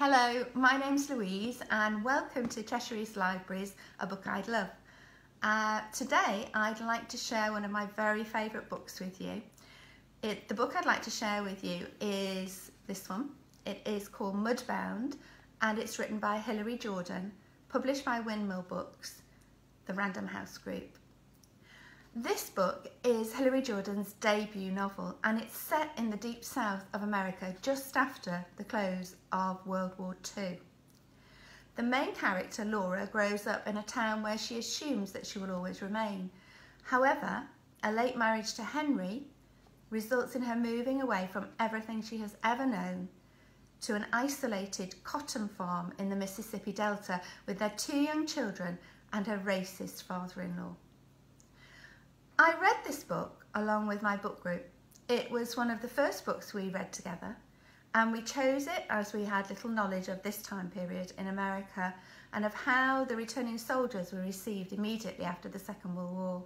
Hello, my name's Louise and welcome to Cheshire Libraries, A Book I'd Love. Today I'd like to share one of my very favourite books with you. The book I'd like to share with you is this one. It is called Mudbound and it's written by Hilary Jordan, published by Windmill Books, the Random House Group. This book is Hilary Jordan's debut novel and it's set in the deep south of America just after the close of World War II. The main character, Laura, grows up in a town where she assumes that she will always remain. However, a late marriage to Henry results in her moving away from everything she has ever known to an isolated cotton farm in the Mississippi Delta with their 2 young children and her racist father-in-law. I read this book along with my book group. It was one of the first books we read together and we chose it as we had little knowledge of this time period in America and of how the returning soldiers were received immediately after the Second World War.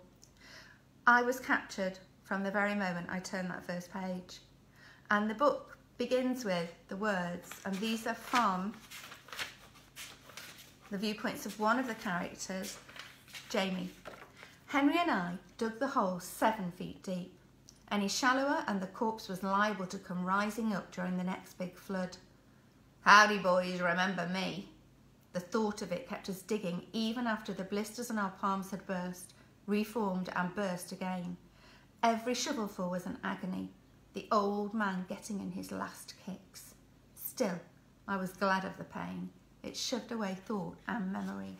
I was captured from the very moment I turned that first page. And the book begins with the words, and these are from the viewpoints of one of the characters, Jamie. Henry and I dug the hole 7 feet deep. Any shallower and the corpse was liable to come rising up during the next big flood. Howdy boys, remember me? The thought of it kept us digging even after the blisters on our palms had burst, reformed and burst again. Every shovelful was an agony, the old man getting in his last kicks. Still, I was glad of the pain. It shoved away thought and memory.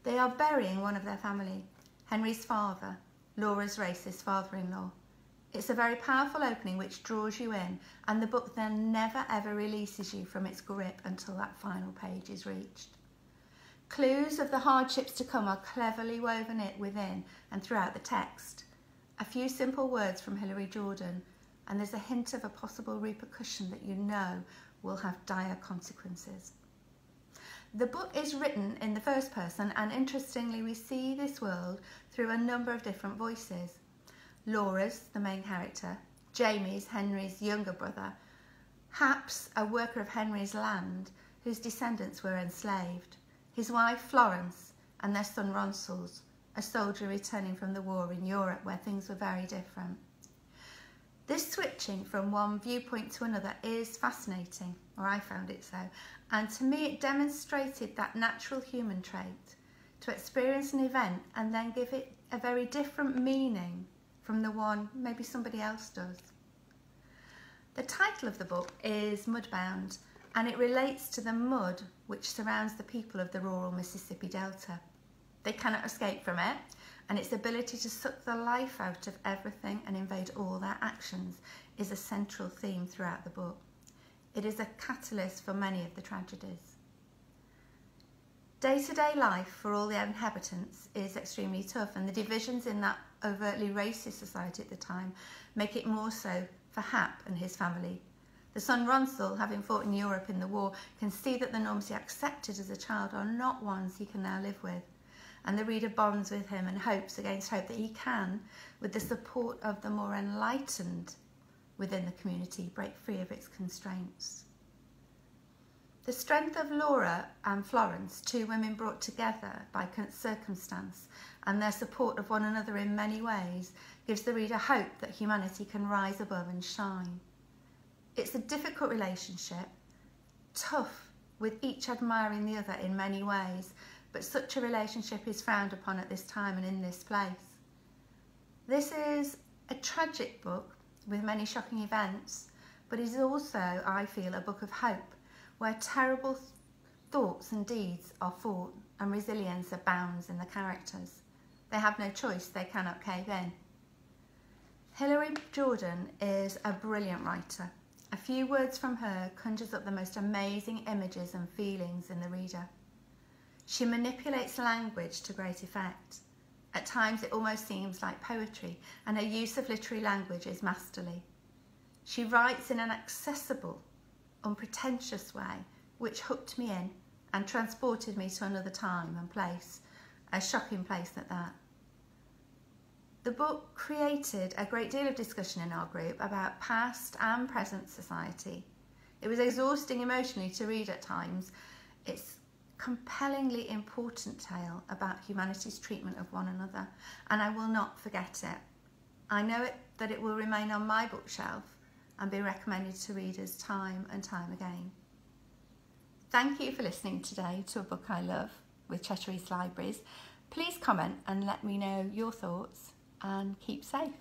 They are burying one of their family. Henry's father, Laura's racist father-in-law. It's a very powerful opening which draws you in, and the book then never ever releases you from its grip until that final page is reached. Clues of the hardships to come are cleverly woven within and throughout the text. A few simple words from Hilary Jordan, and there's a hint of a possible repercussion that you know will have dire consequences. The book is written in the first person and interestingly we see this world through a number of different voices. Laura's, the main character, Jamie's, Henry's younger brother, Haps, a worker of Henry's land whose descendants were enslaved, his wife Florence and their son Ronsal's, a soldier returning from the war in Europe where things were very different. This switching from one viewpoint to another is fascinating, or I found it so, and to me it demonstrated that natural human trait to experience an event and then give it a very different meaning from the one maybe somebody else does. The title of the book is Mudbound and it relates to the mud which surrounds the people of the rural Mississippi Delta. They cannot escape from it, and its ability to suck the life out of everything and invade all their actions is a central theme throughout the book. It is a catalyst for many of the tragedies. Day-to-day life for all the inhabitants is extremely tough, and the divisions in that overtly racist society at the time make it more so for Hap and his family. The son Ronsal, having fought in Europe in the war, can see that the norms he accepted as a child are not ones he can now live with. And the reader bonds with him and hopes against hope that he can, with the support of the more enlightened within the community, break free of its constraints. The strength of Laura and Florence, 2 women brought together by circumstance, and their support of one another in many ways, gives the reader hope that humanity can rise above and shine. It's a difficult relationship, tough, with each admiring the other in many ways, but such a relationship is frowned upon at this time and in this place. This is a tragic book with many shocking events, but is also, I feel, a book of hope, where terrible thoughts and deeds are fought and resilience abounds in the characters. They have no choice, they cannot cave in. Hilary Jordan is a brilliant writer. A few words from her conjures up the most amazing images and feelings in the reader. She manipulates language to great effect. At times it almost seems like poetry, and her use of literary language is masterly. She writes in an accessible, unpretentious way, which hooked me in and transported me to another time and place, a shocking place at that. The book created a great deal of discussion in our group about past and present society. It was exhausting emotionally to read at times. It's a compellingly important tale about humanity's treatment of one another, and I will not forget it. I know that it will remain on my bookshelf and be recommended to readers time and time again. Thank you for listening today to A Book I Love with Cheshire East Libraries. Please comment and let me know your thoughts, and keep safe.